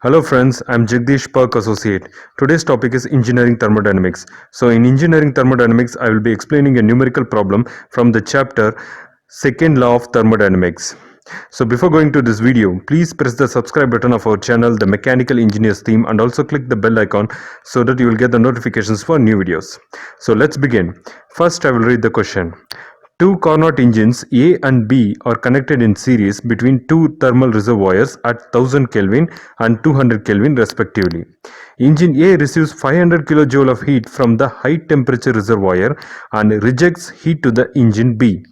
Hello friends, I'm Jagdish Park Associate. Today's topic is engineering thermodynamics. So in engineering thermodynamics, I will be explaining a numerical problem from the chapter Second Law of Thermodynamics. So before going to this video, please press the subscribe button of our channel, the Mechanical Engineers theme, and also click the bell icon so that you will get the notifications for new videos. So let's begin. First, I will read the question. Two Carnot engines A and B are connected in series between two thermal reservoirs at 1000 Kelvin and 200 Kelvin respectively. Engine A receives 500 kJ of heat from the high temperature reservoir and rejects heat to the engine B.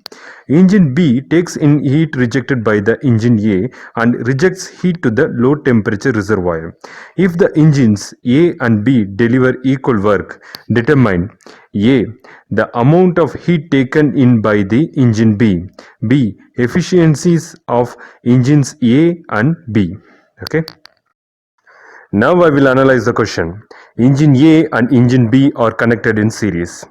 Engine B takes in heat rejected by the engine A and rejects heat to the low temperature reservoir. If the engines A and B deliver equal work, determine A. The amount of heat taken in by the engine B. B. Efficiencies of engines A and B. Okay. Now I will analyze the question. Engine A and engine B are connected in series.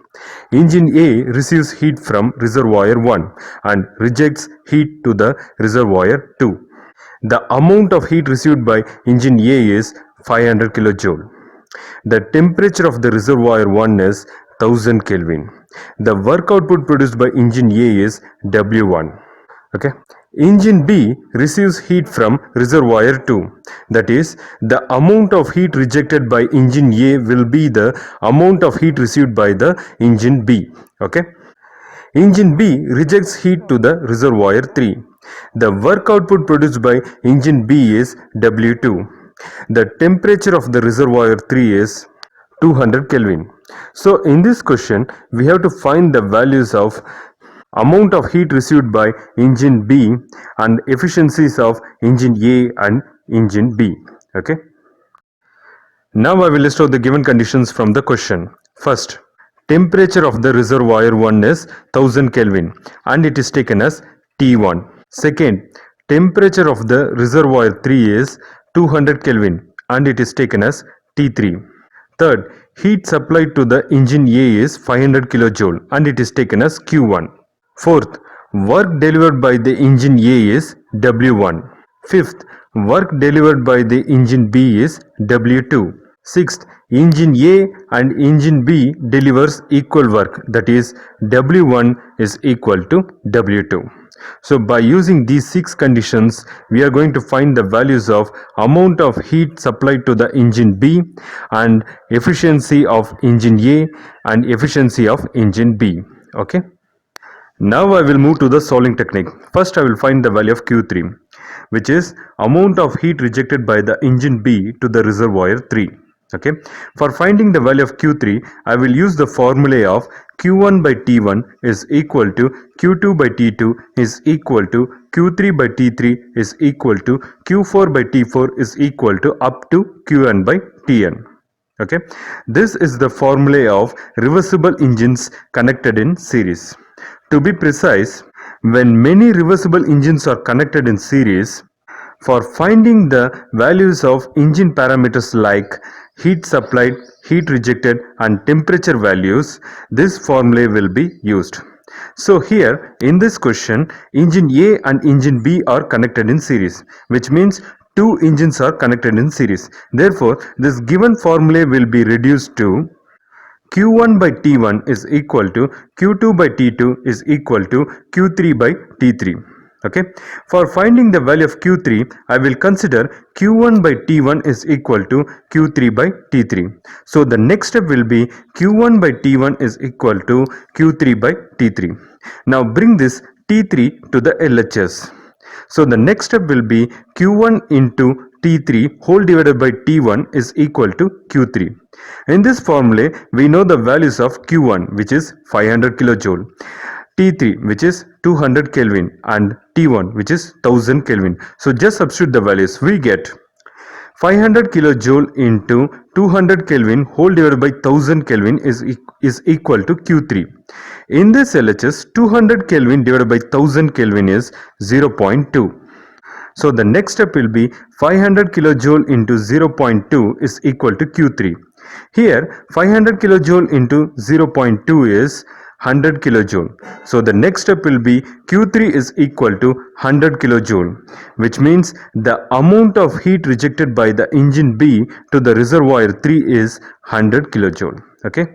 Engine A receives heat from reservoir 1 and rejects heat to the reservoir 2. The amount of heat received by engine A is 500 kJ. The temperature of the reservoir 1 is 1000 Kelvin. The work output produced by engine A is W1. Okay. Engine B receives heat from reservoir 2. That is, the amount of heat rejected by engine A will be the amount of heat received by the engine B. Okay. Engine B rejects heat to the reservoir 3. The work output produced by engine B is W2. The temperature of the reservoir 3 is 200 Kelvin. So in this question, we have to find the values of amount of heat received by engine B and efficiencies of engine A and engine B. Okay. Now I will list out the given conditions from the question. First, temperature of the reservoir 1 is 1000 Kelvin and it is taken as T1. Second, temperature of the reservoir 3 is 200 Kelvin and it is taken as T3. Third, heat supplied to the engine A is 500 kJ and it is taken as Q1. Fourth, work delivered by the engine A is W1. Fifth, work delivered by the engine B is W2. Sixth, engine A and engine B delivers equal work, that is W1 is equal to W2. So by using these 6 conditions, we are going to find the values of amount of heat supplied to the engine B and efficiency of engine A and efficiency of engine B. Okay. Now I will move to the solving technique. First I will find the value of Q3, which is amount of heat rejected by the engine B to the reservoir 3. Okay. For finding the value of Q3, I will use the formula of Q1 by T1 is equal to Q2 by T2 is equal to Q3 by T3 is equal to Q4 by T4 is equal to up to Qn by Tn. Okay. This is the formula of reversible engines connected in series. To be precise, when many reversible engines are connected in series, for finding the values of engine parameters like heat supplied, heat rejected and temperature values, this formula will be used. So here in this question, engine A and engine B are connected in series, which means two engines are connected in series. Therefore, this given formula will be reduced to Q1 by T1 is equal to Q2 by T2 is equal to Q3 by T3. Okay. For finding the value of Q3, I will consider Q1 by T1 is equal to Q3 by T3. So the next step will be Q1 by T1 is equal to Q3 by T3. Now bring this T3 to the LHS. So the next step will be Q1 into T3 whole divided by T1 is equal to Q3. In this formula, we know the values of Q1, which is 500 kJ, T3, which is 200 Kelvin, and T1, which is 1000 Kelvin. So just substitute the values. We get 500 kJ into 200 Kelvin whole divided by 1000 Kelvin is equal to Q3. In this LHS, 200 Kelvin divided by 1000 Kelvin is 0.2. So the next step will be 500 kJ into 0.2 is equal to Q3. Here 500 kJ into 0.2 is 100 kilojoule. So the next step will be Q3 is equal to 100 kilojoule, which means the amount of heat rejected by the engine B to the reservoir 3 is 100 kilojoule. Okay.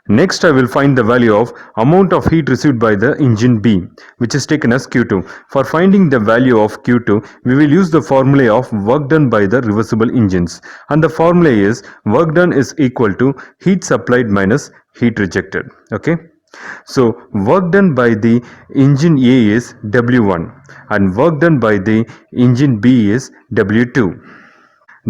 Next, I will find the value of amount of heat received by the engine B, which is taken as Q2. For finding the value of Q2, we will use the formula of work done by the reversible engines. And the formula is work done is equal to heat supplied minus heat rejected. Okay. So, work done by the engine A is W1 and work done by the engine B is W2.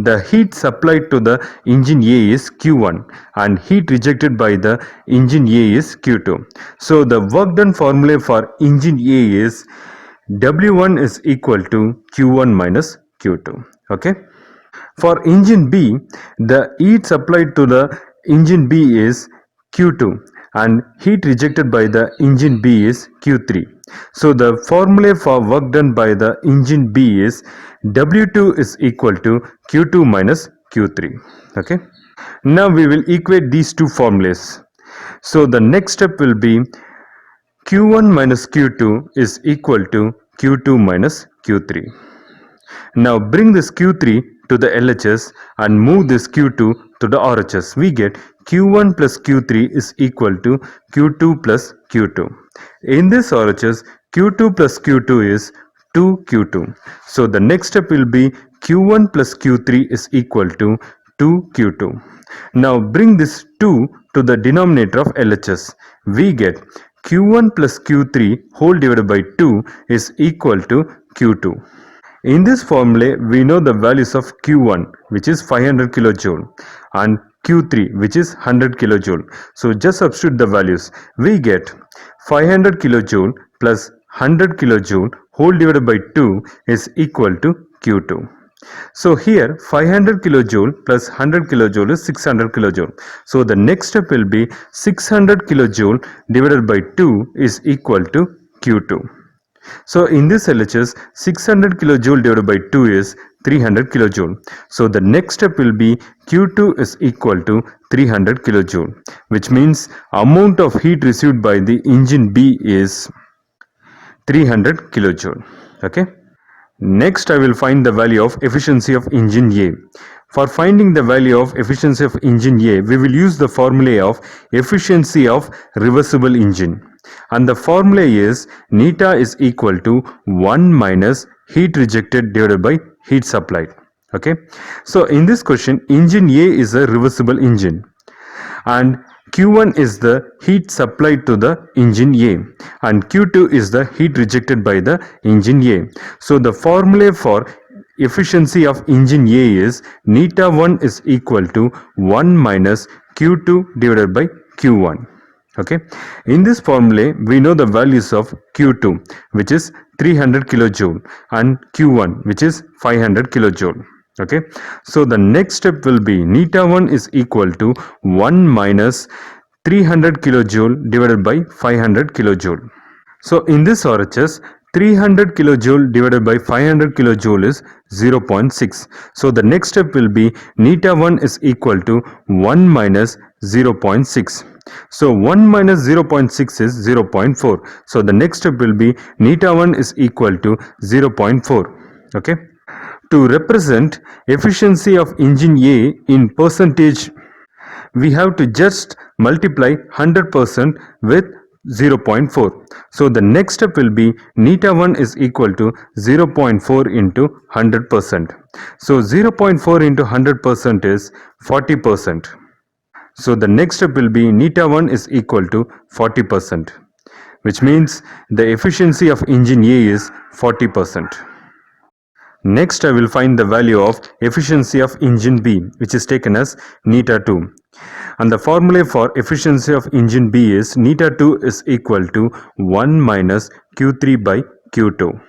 The heat supplied to the engine A is Q1 and heat rejected by the engine A is Q2. So the work done formula for engine A is W1 is equal to Q1 minus Q2. Okay. For engine B, the heat supplied to the engine B is Q2 and heat rejected by the engine B is Q3. So the formula for work done by the engine B is W2 is equal to Q2 minus Q3. Okay. Now we will equate these two formulas. So the next step will be Q1 minus Q2 is equal to Q2 minus Q3. Now bring this Q3 to the LHS and move this Q2 to the RHS. We get Q1 plus Q3 is equal to Q2 plus Q2. In this RHS, Q2 plus Q2 is 2Q2. So the next step will be Q1 plus Q3 is equal to 2Q2. Now bring this 2 to the denominator of LHS. We get Q1 plus Q3 whole divided by 2 is equal to Q2. In this formula, we know the values of Q1, which is 500 kilojoule, and Q3, which is 100 kilojoule. So just substitute the values. We get 500 kilojoule plus 100 kilojoule whole divided by 2 is equal to Q2. So here 500 kilojoule plus 100 kilojoule is 600 kilojoule. So the next step will be 600 kilojoule divided by 2 is equal to Q2. So in this LHS, 600 kilojoule divided by 2 is 300 kilojoule. So the next step will be Q2 is equal to 300 kilojoule, which means amount of heat received by the engine B is 300 kilojoule. Okay. Next, I will find the value of efficiency of engine A. For finding the value of efficiency of engine A, we will use the formula of efficiency of reversible engine. And the formula is neta is equal to 1 minus heat rejected divided by heat supplied. Okay. So in this question, engine A is a reversible engine and Q1 is the heat supplied to the engine A and Q2 is the heat rejected by the engine A. So the formula for efficiency of engine A is neta 1 is equal to 1 minus Q2 divided by Q1. Okay. In this formula, we know the values of Q2, which is 300 kilojoule, and Q1, which is 500 kilojoule. Okay. So the next step will be neta 1 is equal to 1 minus 300 kilojoule divided by 500 kilojoule. So in this RHS, 300 kilojoule divided by 500 kilojoule is 0.6. So the next step will be neta 1 is equal to 1 minus 0.6. So 1 minus 0.6 is 0.4. So the next step will be neta 1 is equal to 0.4. Okay. To represent efficiency of engine A in percentage, we have to just multiply 100% with 0.4. So the next step will be neta 1 is equal to 0.4 into 100%. So 0.4 into 100% is 40%. So the next step will be neta 1 is equal to 40%, which means the efficiency of engine A is 40%. Next, I will find the value of efficiency of engine B, which is taken as neta 2. And the formula for efficiency of engine B is neta 2 is equal to 1 minus Q3 by Q2,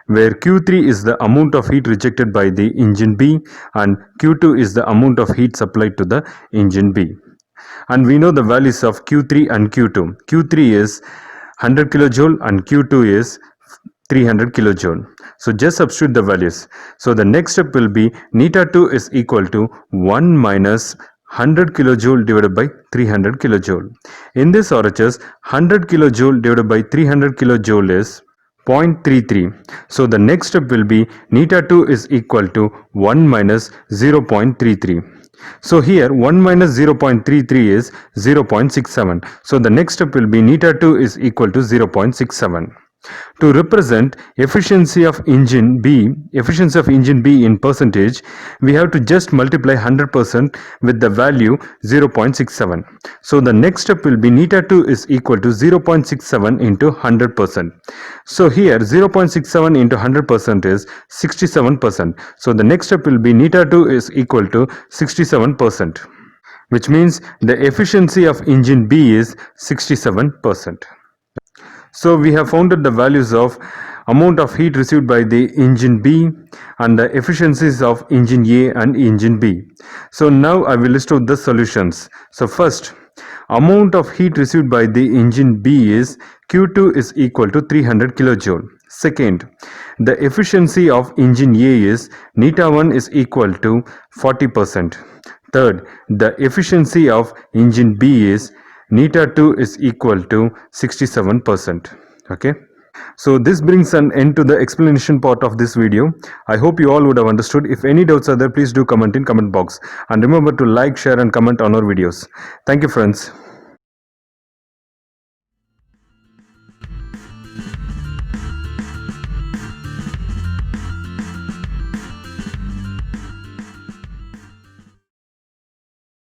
where Q3 is the amount of heat rejected by the engine B and Q2 is the amount of heat supplied to the engine B. And we know the values of Q3 and Q2. Q3 is 100 kilojoule and Q2 is 300 kilojoule. So just substitute the values. So the next step will be neta 2 is equal to 1 minus 100 kilojoule divided by 300 kilojoule. In this RHS, 100 kilojoule divided by 300 kilojoule is 0.33. So the next step will be neta 2 is equal to 1 minus 0.33. So here 1 minus 0.33 is 0.67. So the next step will be neta 2 is equal to 0.67. To represent efficiency of engine B in percentage, we have to just multiply 100% with the value 0.67. So the next step will be neta 2 is equal to 0.67 into 100%. So here 0.67 into 100% is 67%. So the next step will be neta 2 is equal to 67%, which means the efficiency of engine B is 67%. So we have found out the values of amount of heat received by the engine B and the efficiencies of engine A and engine B. So now I will list out the solutions. So first, amount of heat received by the engine B is Q2 is equal to 300 kilojoule. Second, the efficiency of engine A is neta 1 is equal to 40%. Third, the efficiency of engine B is neta 2 is equal to 67%. Okay, so this brings an end to the explanation part of this video. I hope you all would have understood. If any doubts are there, please do comment in comment box, and remember to like, share and comment on our videos. Thank you friends.